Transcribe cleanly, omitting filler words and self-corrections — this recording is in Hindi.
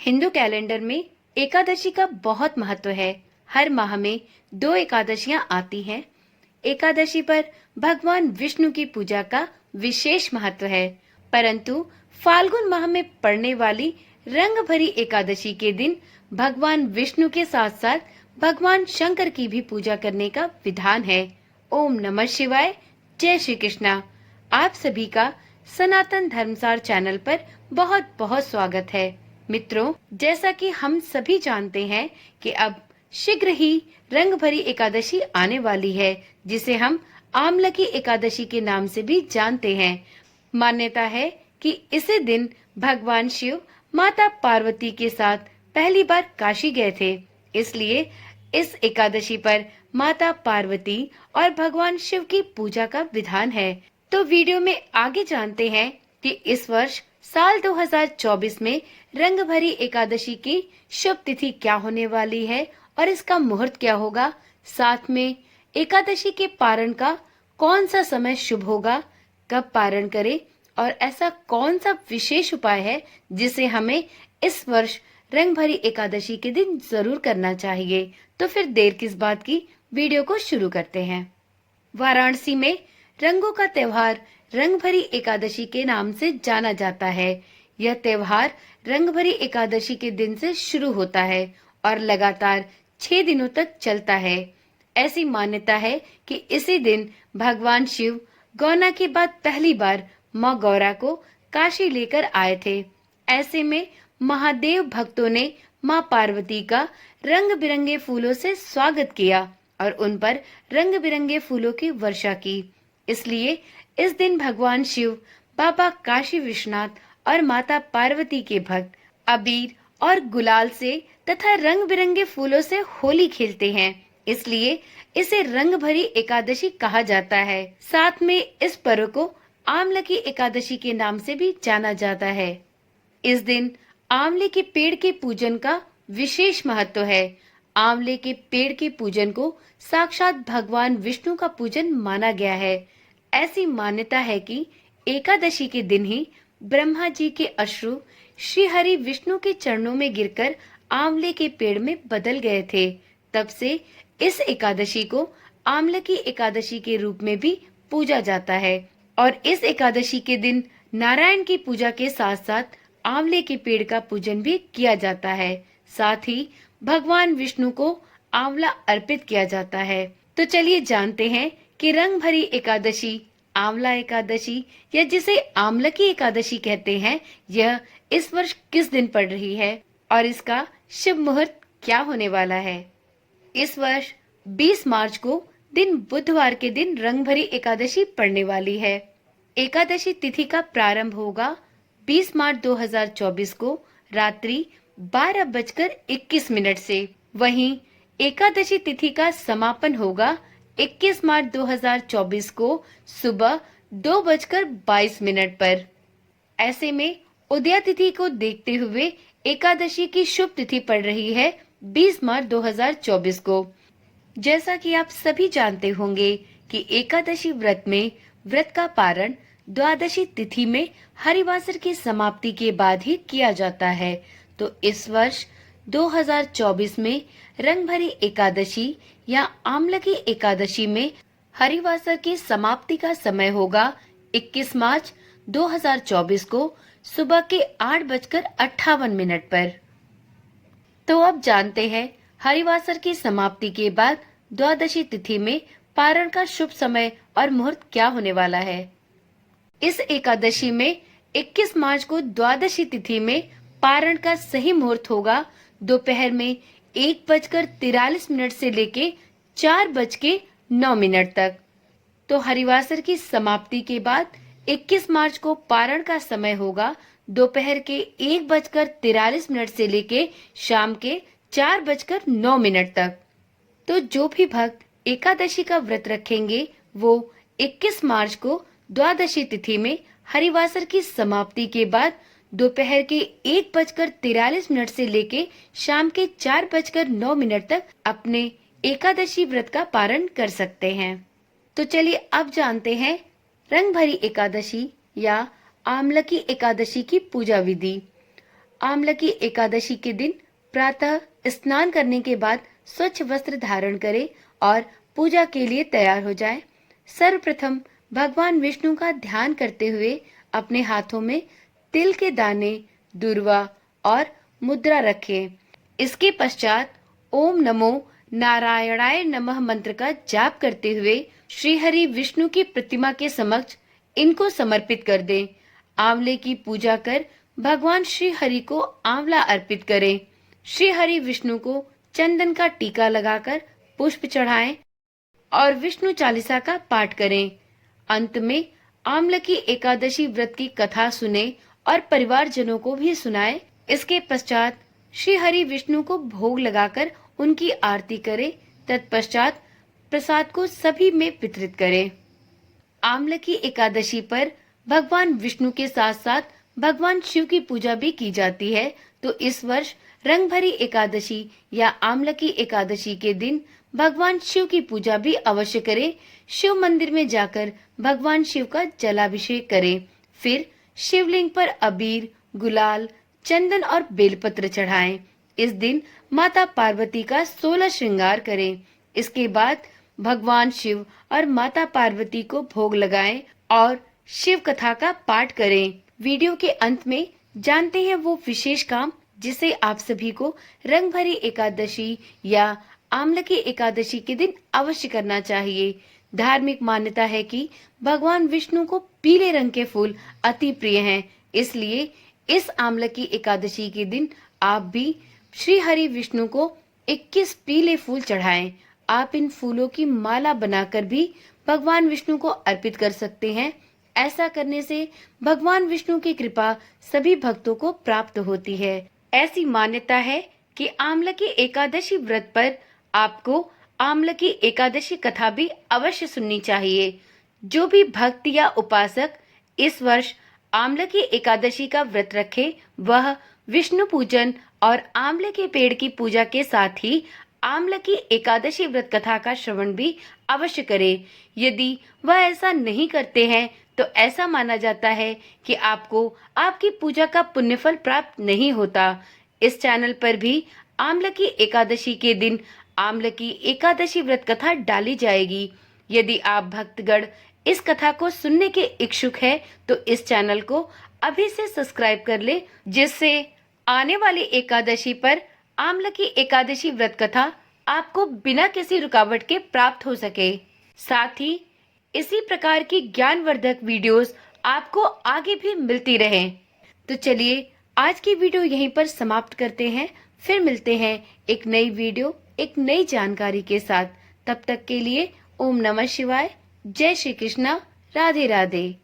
हिंदू कैलेंडर में एकादशी का बहुत महत्व है। हर माह में 2 एकादशियां आती हैं। एकादशी पर भगवान विष्णु की पूजा का विशेष महत्व है, परंतु फाल्गुन माह में पड़ने वाली रंग भरी एकादशी के दिन भगवान विष्णु के साथ साथ भगवान शंकर की भी पूजा करने का विधान है। ओम नमः शिवाय। जय श्री कृष्णा। आप सभी का सनातन धर्मसार चैनल पर बहुत बहुत स्वागत है। मित्रों, जैसा कि हम सभी जानते हैं कि अब शीघ्र ही रंग भरी एकादशी आने वाली है, जिसे हम आमलकी एकादशी के नाम से भी जानते हैं। मान्यता है कि इसी दिन भगवान शिव माता पार्वती के साथ पहली बार काशी गए थे, इसलिए इस एकादशी पर माता पार्वती और भगवान शिव की पूजा का विधान है। तो वीडियो में आगे जानते हैं कि इस वर्ष साल 2024 में रंग भरी एकादशी की शुभ तिथि क्या होने वाली है और इसका मुहूर्त क्या होगा। साथ में एकादशी के पारण का कौन सा समय शुभ होगा, कब पारण करें और ऐसा कौन सा विशेष उपाय है जिसे हमें इस वर्ष रंग भरी एकादशी के दिन जरूर करना चाहिए। तो फिर देर किस बात की, वीडियो को शुरू करते हैं। वाराणसी में रंगों का त्योहार रंग भरी एकादशी के नाम से जाना जाता है। यह त्योहार रंग भरी एकादशी के दिन से शुरू होता है और लगातार 6 दिनों तक चलता है। ऐसी मान्यता है कि इसी दिन भगवान शिव गौना के बाद पहली बार माँ गौरा को काशी लेकर आए थे। ऐसे में महादेव भक्तों ने माँ पार्वती का रंग बिरंगे फूलों से स्वागत किया और उन पर रंग बिरंगे फूलों की वर्षा की। इसलिए इस दिन भगवान शिव, बाबा काशी विश्वनाथ और माता पार्वती के भक्त अबीर और गुलाल से तथा रंग बिरंगे फूलों से होली खेलते हैं। इसलिए इसे रंग भरी एकादशी कहा जाता है। साथ में इस पर्व को आमलकी एकादशी के नाम से भी जाना जाता है। इस दिन आंवले के पेड़ के पूजन का विशेष महत्व है। आंवले के पेड़ के पूजन को साक्षात भगवान विष्णु का पूजन माना गया है। ऐसी मान्यता है कि एकादशी के दिन ही ब्रह्मा जी के अश्रु श्री हरि विष्णु के चरणों में गिरकर आंवले के पेड़ में बदल गए थे। तब से इस एकादशी को आमलकी एकादशी के रूप में भी पूजा जाता है और इस एकादशी के दिन नारायण की पूजा के साथ साथ आंवले के पेड़ का पूजन भी किया जाता है। साथ ही भगवान विष्णु को आंवला अर्पित किया जाता है। तो चलिए जानते हैं कि रंग भरी एकादशी, आंवला एकादशी या जिसे आमलकी एकादशी कहते हैं, यह इस वर्ष किस दिन पड़ रही है और इसका शुभ मुहूर्त क्या होने वाला है। इस वर्ष 20 मार्च को दिन बुधवार के दिन रंग भरी एकादशी पड़ने वाली है। एकादशी तिथि का प्रारंभ होगा 20 मार्च 2024 को रात्रि 12:21 से। वहीं एकादशी तिथि का समापन होगा 21 मार्च 2024 को सुबह 2:22 पर। ऐसे में उदया तिथि को देखते हुए एकादशी की शुभ तिथि पड़ रही है 20 मार्च 2024 को। जैसा कि आप सभी जानते होंगे कि एकादशी व्रत में व्रत का पारण द्वादशी तिथि में हरिवासर की समाप्ति के बाद ही किया जाता है। तो इस वर्ष 2024 में रंग भरी एकादशी या आमलकी एकादशी में हरिवासर की समाप्ति का समय होगा 21 मार्च 2024 को सुबह के 8:58 पर। तो अब जानते हैं हरिवासर की समाप्ति के बाद द्वादशी तिथि में पारण का शुभ समय और मुहूर्त क्या होने वाला है। इस एकादशी में 21 मार्च को द्वादशी तिथि में पारण का सही मुहूर्त होगा दोपहर में 1:43 से लेके 4:09 तक। तो हरिवासर की समाप्ति के बाद 21 मार्च को पारण का समय होगा दोपहर के 1:43 से लेके शाम के 4:09 तक। तो जो भी भक्त एकादशी का व्रत रखेंगे वो 21 मार्च को द्वादशी तिथि में हरिवासर की समाप्ति के बाद दोपहर के 1:43 से लेके शाम के 4:09 तक अपने एकादशी व्रत का पारण कर सकते हैं। तो चलिए अब जानते हैं रंग भरी एकादशी या आमलकी एकादशी की पूजा विधि। आमलकी एकादशी के दिन प्रातः स्नान करने के बाद स्वच्छ वस्त्र धारण करें और पूजा के लिए तैयार हो जाएं। सर्वप्रथम भगवान विष्णु का ध्यान करते हुए अपने हाथों में तिल के दाने, दूर्वा और मुद्रा रखें। इसके पश्चात ओम नमो नारायणाय नमः मंत्र का जाप करते हुए श्री हरि विष्णु की प्रतिमा के समक्ष इनको समर्पित कर दें। आंवले की पूजा कर भगवान श्री हरि को आंवला अर्पित करें। श्री हरि विष्णु को चंदन का टीका लगाकर पुष्प चढ़ाएं और विष्णु चालीसा का पाठ करें। अंत में आमलकी एकादशी व्रत की कथा सुने और परिवारजनों को भी सुनाएं। इसके पश्चात श्री हरि विष्णु को भोग लगाकर उनकी आरती करें। तत्पश्चात प्रसाद को सभी में वितरित करें। आमलकी एकादशी पर भगवान विष्णु के साथ साथ भगवान शिव की पूजा भी की जाती है। तो इस वर्ष रंगभरी एकादशी या आमलकी एकादशी के दिन भगवान शिव की पूजा भी अवश्य करें। शिव मंदिर में जाकर भगवान शिव का जलाभिषेक करें। फिर शिवलिंग पर अबीर, गुलाल, चंदन और बेलपत्र चढ़ाएं। इस दिन माता पार्वती का 16 श्रृंगार करें। इसके बाद भगवान शिव और माता पार्वती को भोग लगाएं और शिव कथा का पाठ करें। वीडियो के अंत में जानते हैं वो विशेष काम जिसे आप सभी को रंगभरी एकादशी या आमलकी एकादशी के दिन अवश्य करना चाहिए। धार्मिक मान्यता है कि भगवान विष्णु को पीले रंग के फूल अति प्रिय हैं, इसलिए इस आमलकी एकादशी के दिन आप भी श्री हरि विष्णु को 21 पीले फूल चढ़ाएं। आप इन फूलों की माला बनाकर भी भगवान विष्णु को अर्पित कर सकते हैं। ऐसा करने से भगवान विष्णु की कृपा सभी भक्तों को प्राप्त होती है। ऐसी मान्यता है कि आमलकी एकादशी व्रत पर आपको आमलकी एकादशी कथा भी अवश्य सुननी चाहिए। जो भी भक्त या उपासक इस वर्ष आमलकी एकादशी का व्रत रखे, वह विष्णु पूजन और आंवले के पेड़ की पूजा के साथ ही आमलकी एकादशी व्रत कथा का श्रवण भी अवश्य करे। यदि वह ऐसा नहीं करते हैं तो ऐसा माना जाता है कि आपको आपकी पूजा का पुण्यफल प्राप्त नहीं होता। इस चैनल पर भी आमलकी एकादशी के दिन आमलकी एकादशी व्रत कथा डाली जाएगी। यदि आप भक्तगण इस कथा को सुनने के इच्छुक है तो इस चैनल को अभी से सब्सक्राइब कर ले, जिससे आने वाली एकादशी पर आमलकी एकादशी व्रत कथा आपको बिना किसी रुकावट के प्राप्त हो सके। साथ ही इसी प्रकार की ज्ञानवर्धक वीडियोस आपको आगे भी मिलती रहें। तो चलिए आज की वीडियो यहीं पर समाप्त करते हैं। फिर मिलते हैं एक नई वीडियो, एक नई जानकारी के साथ। तब तक के लिए ओम नमः शिवाय, जय श्री कृष्णा, राधे राधे।